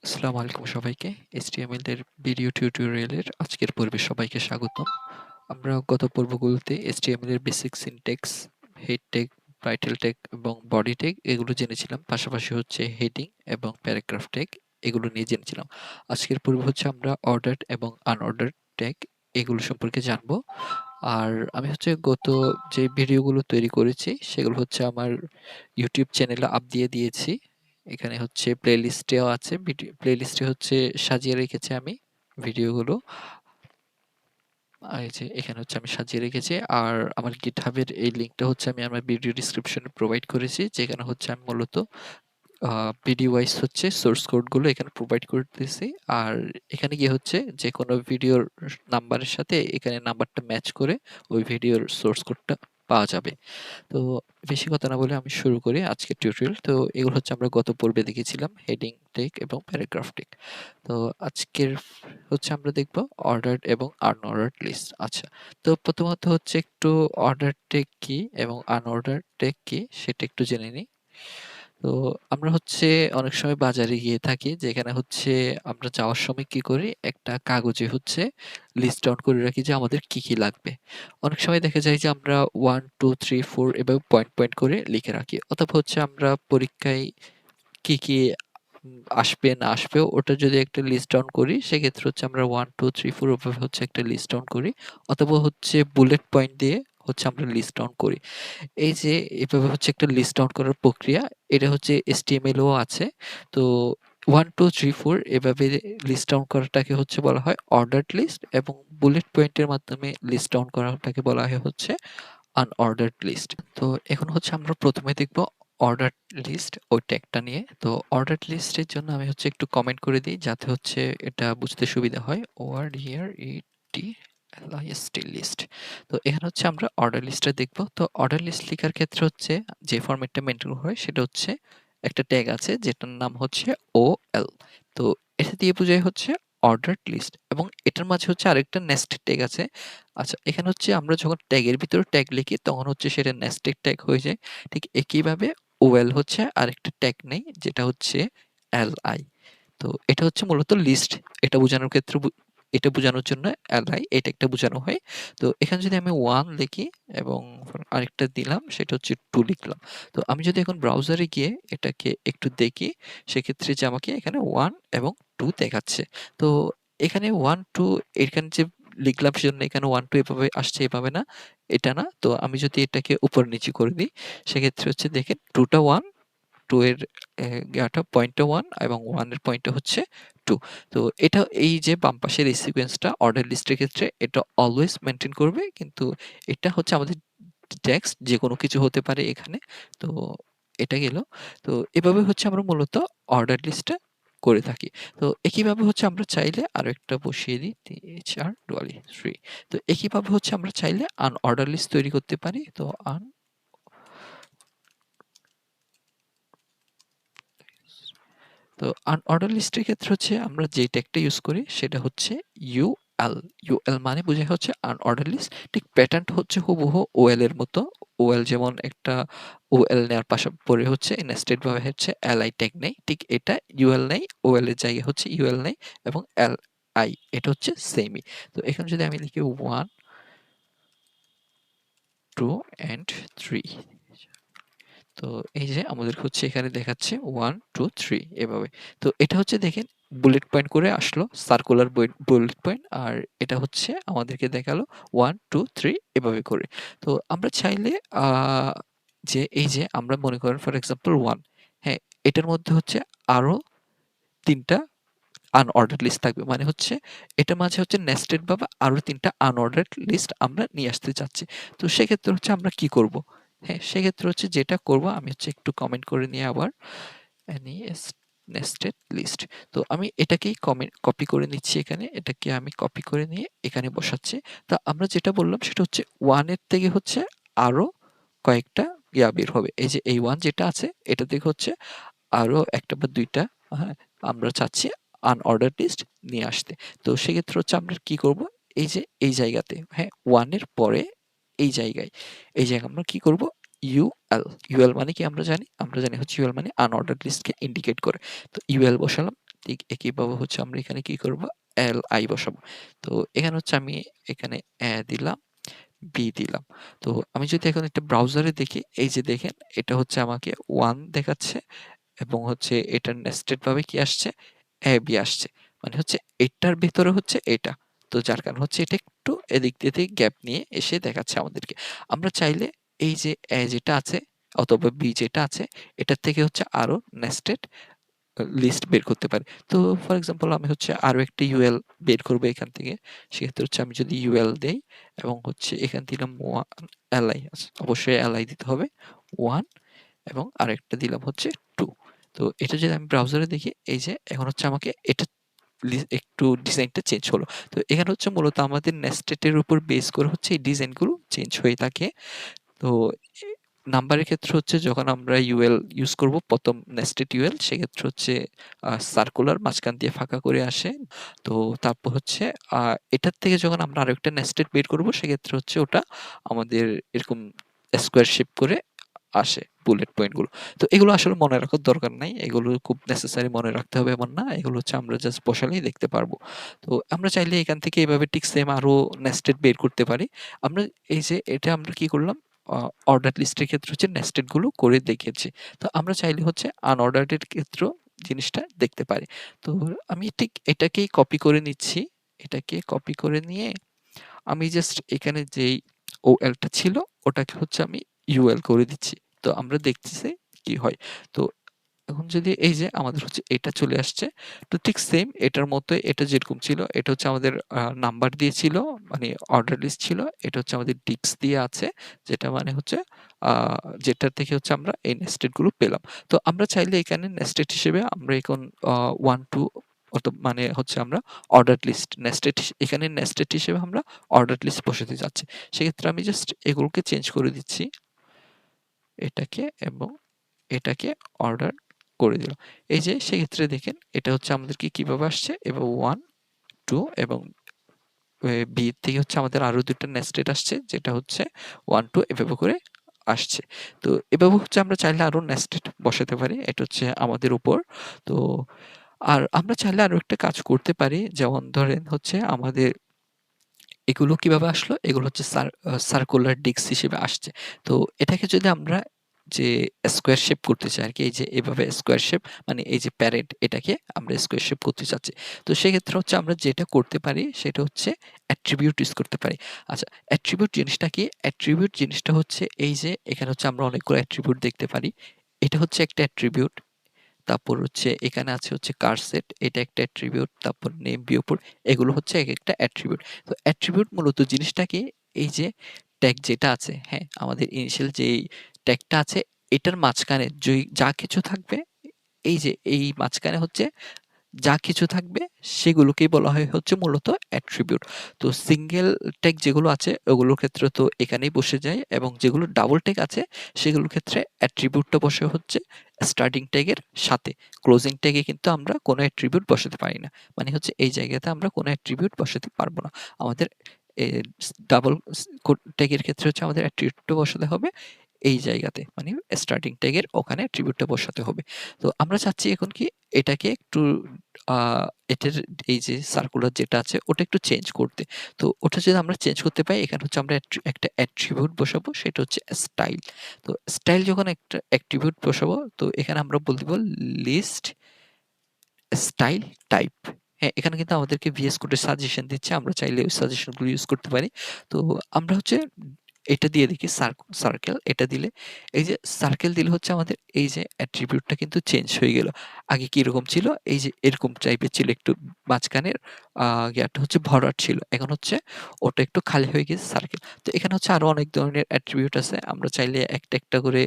আসসালামু আলাইকুম সবাইকে। HTML এর ভিডিও টিউটোরিয়ালের আজকের পর্বে সবাইকে স্বাগতম। আমরা গত পর্বগুলোতে HTML এর basic syntax, head tag, title tag এবং বডি ট্যাগ এগুলো জেনেছিলাম। পাশাপাশি হচ্ছে হেডিং এবং প্যারাগ্রাফ ট্যাগ এগুলো নিয়ে জেনেছিলাম। আজকের পর্বে হচ্ছে আমরা অর্ডারড এবং আনঅর্ডারড ট্যাগ এগুলো সম্পর্কে জানবো। আর আমি হচ্ছে গত যে ভিডিওগুলো তৈরি করেছি সেগুলো হচ্ছে আমার ইউটিউব চ্যানেলে আপ দিয়ে দিয়েছি। এখানে হচ্ছে প্লেলিস্টেও আছে। প্লেলিস্টে হচ্ছে সাজিয়ে রেখেছি আমি ভিডিওগুলো। এই যে এখানে হচ্ছে আমি সাজিয়ে রেখেছি। আর আমার GitHub এর এই লিঙ্কটা হচ্ছে আমি আমার ভিডিও ডেসক্রিপশনে প্রোভাইড করেছি। যেখানে হচ্ছে আমি মূলত ভিডিও ওয়াইজ হচ্ছে সোর্স কোডগুলো এখানে প্রোভাইড করতেছি। আর এখানে গিয়ে হচ্ছে যেকোনো ভিডিওর নাম্বারের সাথে এখানে নাম্বারটা ম্যাচ করে ওই ভিডিওর সোর্স কোডটা পাওয়া যাবে। তো বেশি কথা না বলে আমি শুরু করি আজকের টিউটোরিয়াল। তো এগুলো হচ্ছে আমরা গত পর্বে দেখেছিলাম হেডিং টেক এবং প্যারাগ্রাফ টেক। তো আজকের হচ্ছে আমরা দেখব অর্ডারড এবং আনঅর্ডারড লিস্ট। আচ্ছা, তো প্রথমত হচ্ছে একটু অর্ডার টেক কি এবং আনঅর্ডারড টেক কি সেটা একটু জেনে নিই। তো আমরা হচ্ছে অনেক সময় বাজারে গিয়ে থাকি, যেখানে হচ্ছে আমরা যাওয়ার সময় কি করি, একটা কাগজে হচ্ছে লিস্ট ডাউন করে রাখি যে আমাদের কি কি লাগবে। অনেক সময় দেখা যায় যে আমরা 1 2 3 4 এভাবে পয়েন্ট পয়েন্ট করে লিখে রাখি, অথবা হচ্ছে আমরা পরীক্ষায় কি কি আসবে না আসবে ওটা যদি একটা লিস্ট ডাউন করি, সেক্ষেত্রে হচ্ছে আমরা 1 2 3 4 ওভাবে হচ্ছে একটা লিস্ট ডাউন করি, অথবা হচ্ছে বুলেট পয়েন্ট দিয়ে হচ্ছে আমরা লিস্ট ডাউন করি। এই যে এভাবে হচ্ছে একটা লিস্ট ডাউন করার প্রক্রিয়া, এটা হচ্ছে HTML ও আছে। তো 1 2 3 4 এভাবে লিস্ট ডাউন করাটাকে হচ্ছে বলা হয় অর্ডারড লিস্ট, এবং বুলেট পয়েন্টের মাধ্যমে লিস্ট ডাউন করাটাকে বলা হয় হচ্ছে আনঅর্ডারড লিস্ট। তো এখন হচ্ছে আমরা প্রথমে দেখব অর্ডারড লিস্ট ওই ট্যাগটা নিয়ে। তো অর্ডারড লিস্টের জন্য আমি হচ্ছে একটু কমেন্ট করে দিই যাতে হচ্ছে এটা বুঝতে সুবিধা হয়। ORDER list. তো এখানে হচ্ছে আমরা অর্ডার লিস্টটা দেখব। তো অর্ডার লিস্ট লেখার ক্ষেত্রে হচ্ছে যে ফরম্যাটটা মেনটেন হয় সেটা হচ্ছে একটা ট্যাগ আছে যেটার নাম হচ্ছে OL। তো এটা দিয়ে বোঝায় হচ্ছে অর্ডারড লিস্ট, এবং এটার মাঝে হচ্ছে আরেকটা নেস্টেড ট্যাগ আছে। আচ্ছা, এখানে হচ্ছে আমরা যখন ট্যাগের ভিতরে ট্যাগ লিখি তখন হচ্ছে সেটা নেস্টেড ট্যাগ হয়ে যায়। ঠিক একইভাবে OL হচ্ছে আরেকটা ট্যাগ নেই যেটা হচ্ছে LI। তো এটা হচ্ছে মূলত লিস্ট। এটা বোঝানোর ক্ষেত্রে এটা বোঝানোর জন্য LI এই ট্যাগটা বোঝানো হয়। তো এখানে যদি আমি 1 লিখি এবং আরেকটা দিলাম সেটা হচ্ছে 2 লিখলাম। তো আমি যদি এখন ব্রাউজারে গিয়ে এটাকে একটু দেখি, সেক্ষেত্রে যে আমাকে এখানে 1 এবং 2 দেখাচ্ছে। তো এখানে 1 2 এখানে যে লিখলাম সেজন্য এখানে 1 2 এভাবে আসছে, এভাবে না, এটা না। তো আমি যদি এটাকে উপর নিচে করে দিই, সেক্ষেত্রে হচ্ছে দেখেন 2 টা 1, 2 এর ইয়াটা পয়েন্টটা 1 এবং 1 এর পয়েন্টটা হচ্ছে 2। তো এটা এই যে বাম পাশের এই সিকোয়েন্সটা অর্ডার লিস্টের ক্ষেত্রে এটা অলওয়েজ মেইনটেইন করবে। কিন্তু এটা হচ্ছে আমাদের টেক্সট যেকোনো কিছু হতে পারে এখানে। তো এটা গেল। তো এভাবে হচ্ছে আমরা মূলত অর্ডার লিস্টটা করে থাকি। তো একইভাবে হচ্ছে আমরা চাইলে আরো একটা বসিয়ে দিই 4 ডলি 3। তো একইভাবে হচ্ছে আমরা চাইলে আনঅর্ডার লিস্ট তৈরি করতে পারি। তো তো আনঅর্ডার লিস্টের ক্ষেত্রে হচ্ছে আমরা যে ট্যাগটা ইউজ করি সেটা হচ্ছে UL। UL মানে বোঝায় হচ্ছে আনঅর্ডার লিস্ট। ঠিক প্যাটার্নটা হচ্ছে হুবহু OL এর মতো। OL যেমন একটা OL নেওয়ার পরে হচ্ছে নেস্টেড ভাবে হচ্ছে LI ট্যাগ নেই। ঠিক এটা UL নেই, OL এর জায়গায় হচ্ছে UL নেই, এবং LI এটা হচ্ছে সেমই। তো এখানে যদি আমি লিখি 1 2 and 3, তো এই যে আমাদের হচ্ছে এখানে দেখাচ্ছে 1 2 3 এভাবে। তো এটা হচ্ছে দেখেন বুলেট পয়েন্ট করে আসলো, সার্কুলার বুলেট পয়েন্ট, আর এটা হচ্ছে আমাদেরকে দেখালো 1 2 3 এভাবে করে। তো আমরা চাইলে যে এই যে আমরা মনে করেন ফর এক্সাম্পল 1, হ্যাঁ, এটার মধ্যে হচ্ছে আরো ৩ টা আনঅর্ডার্ড লিস্ট থাকবে। মানে হচ্ছে এটার মাঝে হচ্ছে নেস্টেড ভাবে আরো ৩ টা আনঅর্ডার্ড লিস্ট আমরা নিয়ে আসতে চাচ্ছি। তো সেক্ষেত্রে হচ্ছে আমরা কি করব? হ্যাঁ, সেক্ষেত্রে হচ্ছে যেটা করব আমি হচ্ছে একটু কমেন্ট করে নিয়ে আবার NES নেস্টেড লিস্ট। তো আমি এটাকেই কপি করে নিচ্ছি এখানে। এটাকে আমি কপি করে নিয়ে এখানে বসাচ্ছি। তো আমরা যেটা বললাম সেটা হচ্ছে 1 এর থেকে হচ্ছে আরো কয়েকটা বের হবে। এই যে এই 1 যেটা আছে এটা থেকে হচ্ছে আরো ১ টা বা ২ টা, হ্যাঁ, আমরা চাচ্ছি আনঅর্ডারড লিস্ট নিয়ে আসতে। তো সেক্ষেত্রে হচ্ছে আমরা কি করব? এই যে এই জায়গাতে, হ্যাঁ, 1 এর পরে এই জায়গায় আমরা কি করব? UL। UL মানে কি আমরা জানি? আমরা জানি হচ্ছে UL মানে আনঅর্ডারড লিস্টকে ইন্ডিকেট করে। তো UL বসালাম। ঠিক একইভাবে হচ্ছে আমরা এখানে কি করব? li বসাবো। তো এখানে হচ্ছে আমি এখানে দিলাম, b দিলাম। তো আমি যদি এখন একটা ব্রাউজারে দেখি, এই যে দেখেন এটা হচ্ছে আমাকে 1 দেখাচ্ছে এবং হচ্ছে এটার নেস্টেড ভাবে কি আসছে? ab আসছে। মানে হচ্ছে এটার ভেতরে হচ্ছে এটা। তো যার কারণে হচ্ছে এটা একটু এদিক দিয়ে গ্যাপ নিয়ে এসে দেখাচ্ছে আমাদেরকে। আমরা চাইলে এই যে যেটা আছে অথবা b যেটা আছে এটার থেকে হচ্ছে আরো নেস্টেড লিস্ট বের করতে পারি। তো ফর এক্সাম্পল আমি হচ্ছে আরো একটা UL বের করব এখান থেকে। সেক্ষেত্রে হচ্ছে আমি যদি UL দেই এবং হচ্ছে এখানে দিলাম 1 li আচ্ছা অবশ্যই li দিতে হবে 1 এবং আরেকটা দিলাম হচ্ছে 2। তো এটা যদি আমি ব্রাউজারে দেখি এই যে এখন হচ্ছে আমাকে এটা একটু ডিজাইনটা চেঞ্জ হলো। তো এখানে হচ্ছে মূলত আমাদের নেস্টেড এর উপর বেস করে হচ্ছে এই ডিজাইনগুলো চেঞ্জ হয়ে থাকে। তো এ নাম্বারের ক্ষেত্রে হচ্ছে যখন আমরা UL ইউজ করব প্রথম নেস্টেড UL সেক্ষেত্রে হচ্ছে সার্কুলার মাঝখান দিয়ে ফাঁকা করে আসে। তো তারপর হচ্ছে আ এটার থেকে যখন আমরা আরেকটা নেস্টেড বের করব সেক্ষেত্রে হচ্ছে ওটা আমাদের এরকম স্কোয়ার শেপ করে আসে বুলেট পয়েন্ট গুলো। তো এগুলো আসলে মনে রাখার দরকার নাই। এগুলো খুব নেসেসারি মনে রাখতে হবে এমন না। এগুলো হচ্ছে আমরা জাস্ট বসালেই দেখতে পারবো। তো আমরা চাইলে এখান থেকে এভাবে ঠিক সেম আরো নেস্টেড বের করতে পারি। আমরা এই যে এটা আমরা কি করলাম? আ অর্ডার লিস্টের ক্ষেত্রে হচ্ছে নেস্টেড গুলো করে দেখিয়েছি। তো আমরা চাইলে হচ্ছে আনঅর্ডার্ড এর ক্ষেত্রেও জিনিসটা দেখতে পারি। তো আমি ঠিক এটাকেই কপি করে নিচ্ছি। এটাকে কপি করে নিয়ে আমি জাস্ট এখানে যেই OL টা ছিল ওটাকে হচ্ছে আমি UL করে দিচ্ছি। তো আমরা দেখতেছি কি হয়। তো এখন যদি এই যে আমাদের হচ্ছে এটা চলে আসছে। তো ঠিক সেম এটার মতোই এটা যেরকম ছিল এটা হচ্ছে আমাদের নাম্বার দিয়ে ছিল মানে অর্ডার লিস্ট ছিল। এটা হচ্ছে আমাদের ডিস্ক দিয়ে আছে। যেটা মানে হচ্ছে আ যেটার থেকে হচ্ছে আমরা এই নেস্টেড গুলো পেলাম। তো আমরা চাইলে এখানে নেস্টেড হিসেবে আমরা এখন 1, 2 মানে হচ্ছে আমরা অর্ডার লিস্ট নেস্টেড এখানে নেস্টেড হিসেবে আমরা অর্ডার লিস্ট বসাতে যাচ্ছি। সেক্ষেত্রে আমি জাস্ট এগুলোকে চেঞ্জ করে দিচ্ছি। এটাকে এবং এটাকে অর্ডার করে দিলাম। এই যে সেক্ষেত্রে দেখেন এটা হচ্ছে আমাদেরকে কিভাবে আসছে এবং 1, 2 এবং বি এর থেকে হচ্ছে আমাদের আরো ২ টা নেস্টেড আসছে যেটা হচ্ছে 1, 2 এভাবে করে আসছে। তো এভাবে হচ্ছে আমরা চাইলে আরো নেস্টেড বসাতে পারি। এটা হচ্ছে আমাদের উপর। তো আর আমরা চাইলে আরো একটা কাজ করতে পারি। যেমন ধরেন হচ্ছে আমাদের এগুলো কিভাবে আসলো? এগুলো হচ্ছে সার্কুলার ডিস্ক হিসেবে আসছে। তো এটাকে যদি আমরা যে স্কোয়ার শেপ করতে চাই আরকি, এই যে এভাবে স্কোয়ার শেপ মানে এই যে প্যারেট এটাকে আমরা স্কোয়ার শেপ করতে চাচ্ছি। তো সেক্ষেত্রে হচ্ছে আমরা যেটা করতে পারি সেটা হচ্ছে অ্যাট্রিবিউট ইউজ করতে পারি। আচ্ছা অ্যাট্রিবিউট জিনিসটা কি? অ্যাট্রিবিউট জিনিসটা হচ্ছে এই যে এখানে হচ্ছে আমরা অনেকগুলো অ্যাট্রিবিউট দেখতে পারি। এটা হচ্ছে একটা অ্যাট্রিবিউট। তারপর হচ্ছে এখানে আছে হচ্ছে কার সেট এটা একটা অ্যাট্রিবিউট তারপর নেম ভিউপোর্ট এগুলো হচ্ছে এক একটা অ্যাট্রিবিউট তো অ্যাট্রিবিউট মূলত জিনিসটাকে এই যে ট্যাগ যেটা আছে হ্যাঁ আমাদের ইনিশিয়াল যেই ট্যাগটা আছে এটার মাঝখানে যা কিছু থাকবে এই যে এই মাঝখানে হচ্ছে যা কিছু থাকবে সেগুলোকেই বলা হয় হচ্ছে মূলত অ্যাট্রিবিউট। তো সিঙ্গেল ট্যাগ যেগুলো আছে ওগুলোর ক্ষেত্রে তো এখানেই বসে যায় এবং যেগুলো ডাবল ট্যাগ আছে সেগুলোর ক্ষেত্রে অ্যাট্রিবিউটটা বসে হচ্ছে স্টার্টিং ট্যাগের সাথে। ক্লোজিং ট্যাগে কিন্তু আমরা কোনো অ্যাট্রিবিউট বসাতে পারি না। মানে হচ্ছে এই জায়গাতে আমরা কোনো অ্যাট্রিবিউট বসাতে পারবো না। আমাদের এ ডাবল ট্যাগের ক্ষেত্রে হচ্ছে আমাদের অ্যাট্রিবিউটটা বসাতে হবে এই জায়গাতে মানে স্টার্টিং ট্যাগের ওখানে অ্যাট্রিবিউটটা বসাতে হবে। তো আমরা চাচ্ছি এখন কি এটাকে একটু আ এটার এই যে সার্কুলার যেটা আছে ওটা একটু চেঞ্জ করতে। তো ওটা যদি আমরা চেঞ্জ করতে পাই এখানে হচ্ছে আমরা একটা অ্যাট্রিবিউট বসাবো সেটা হচ্ছে স্টাইল। তো স্টাইল যখন একটা অ্যাট্রিবিউট বসাবো তো এখানে আমরা বলতে পারবো লিস্ট স্টাইল টাইপ। হ্যাঁ, এখানে কিন্তু আমাদেরকে VS কোডের সাজেশন দিচ্ছে। আমরা চাইলে ওই সাজেশন গুলো ইউজ করতে পারি। তো আমরা হচ্ছে এটা দিয়ে দেখি সার্কেল এটা দিলে এই যে সার্কেল দিলে হচ্ছে আমাদের এই যে অ্যাট্রিবিউটটা কিন্তু চেঞ্জ হয়ে গেল। আগে কিরকম ছিল? এই যে এরকম টাইপের ছিল একটু মাঝখানের আ ইয়াটা হচ্ছে ভরাট ছিল। এখন হচ্ছে ওটা একটু খালি হয়ে গেছে সার্কেল। তো এখানে হচ্ছে আরো অনেক ধরনের অ্যাট্রিবিউট আছে। আমরা চাইলে একটা করে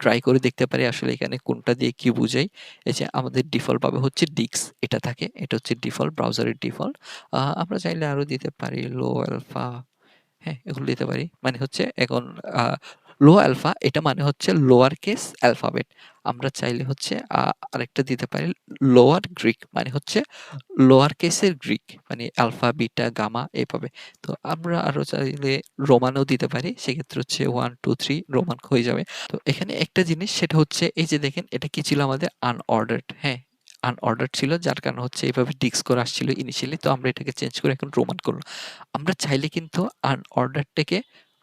ট্রাই করে দেখতে পারি আসলে এখানে কোনটা দিয়ে কি বুঝাই। এই যে আমাদের ডিফল্ট ভাবে হচ্ছে ডিস্ক এটা থাকে। এটা হচ্ছে ডিফল্ট ব্রাউজারের ডিফল্ট। আমরা চাইলে আরো দিতে পারি লো আলফা হ্যাঁ, এগুলো দিতে পারি। মানে হচ্ছে এখন আ লো আলফা এটা মানে হচ্ছে লোয়ার কেস অ্যালফাবেট। আমরা চাইলে হচ্ছে আরেকটা দিতে পারি লোয়ার গ্রিক মানে হচ্ছে লোয়ার কেসের গ্রিক মানে আলফা, বিটা, গামা এভাবে। তো আমরা আরো চাইলে রোমানও দিতে পারি। সেক্ষেত্রে হচ্ছে 1, 2, 3 রোমান হয়ে যাবে। তো এখানে একটা জিনিস সেটা হচ্ছে এই যে দেখেন এটা কি ছিল আমাদের আনঅর্ডারড হ্যাঁ? আনঅর্ডার ছিল, যার কারণে হচ্ছে এভাবে ডিক্স করে আসছিল ইনিশিয়ালি। তো আমরা এটাকে চেঞ্জ করে এখন রোমান করলাম। আমরা চাইলে কিন্তু আনঅর্ডারটাকে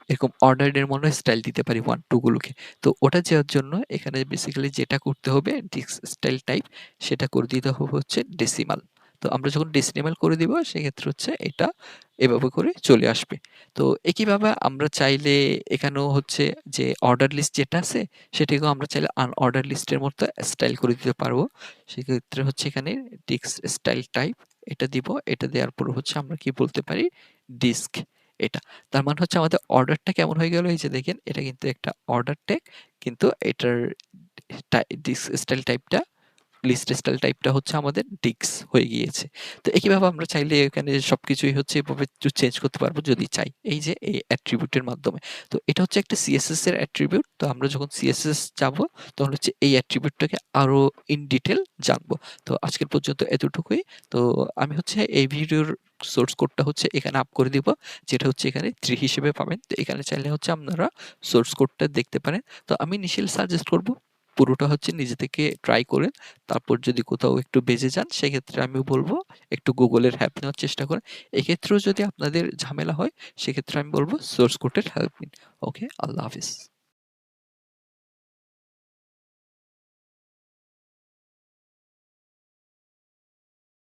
এরকম অর্ডার্ড এর মনে স্টাইল দিতে পারি 1, 2 গুলোকে। তো ওটা যাওয়ার জন্য এখানে বেসিক্যালি যেটা করতে হবে ডিক্স স্টাইল টাইপ সেটা করে দিতে হবে হচ্ছে ডেসিমাল। তো আমরা যখন ডেসিমাল করে দিব সেক্ষেত্রে হচ্ছে এটা এভাবে করে চলে আসবে। তো একইভাবে আমরা চাইলে এখানেও হচ্ছে যে অর্ডার লিস্ট যেটা আছে সেটাকেও আমরা চাইলে আনঅর্ডার লিস্টের মতো স্টাইল করে দিতে পারবো। সেক্ষেত্রে হচ্ছে এখানে ডিস্ক স্টাইল টাইপ এটা দিব। এটা দেওয়ার পর হচ্ছে আমরা কি বলতে পারি ডিস্ক এটা। তার মানে হচ্ছে আমাদের অর্ডারটা কেমন হয়ে গেল, এই যে দেখেন এটা কিন্তু একটা অর্ডার ট্যাগ, কিন্তু এটার ডিস্ক স্টাইল টাইপটা লিস্ট স্টাইল টাইপটা হচ্ছে আমাদের ডিক্স হয়ে গিয়েছে। তো একইভাবে আমরা চাইলে এখানে সবকিছুই হচ্ছে এভাবে একটু চেঞ্জ করতে পারবো যদি চাই। এই যে এই অ্যাট্রিবিউটের মাধ্যমে। তো এটা হচ্ছে একটা সিএসএস এর অ্যাট্রিবিউট। তো আমরা যখন সিএসএস যাবো তখন হচ্ছে এই অ্যাট্রিবিউটটাকে আরো ইন ডিটেইল জানবো। তো আজকের পর্যন্ত এতটুকুই। তো আমি হচ্ছে এই ভিডিওর সোর্স কোডটা হচ্ছে এখানে আপ করে দিব। যেটা হচ্ছে এখানে 3 হিসেবে পাবেন। তো এখানে চাইলে হচ্ছে আপনারা সোর্স কোডটা দেখতে পারেন। তো আমি ইনিশিয়াল সাজেস্ট করব পুরোটা হচ্ছে নিজে থেকে ট্রাই করেন। তারপর যদি কোথাও একটু বেঁচে যান সেক্ষেত্রে আমি বলব একটু গুগলের হেল্প নেওয়ার চেষ্টা করেন। এক্ষেত্রেও যদি আপনাদের ঝামেলা হয় সেক্ষেত্রে আমি বলব সোর্স কোডের হেল্প নিন। ওকে, আল্লাহ হাফিজ।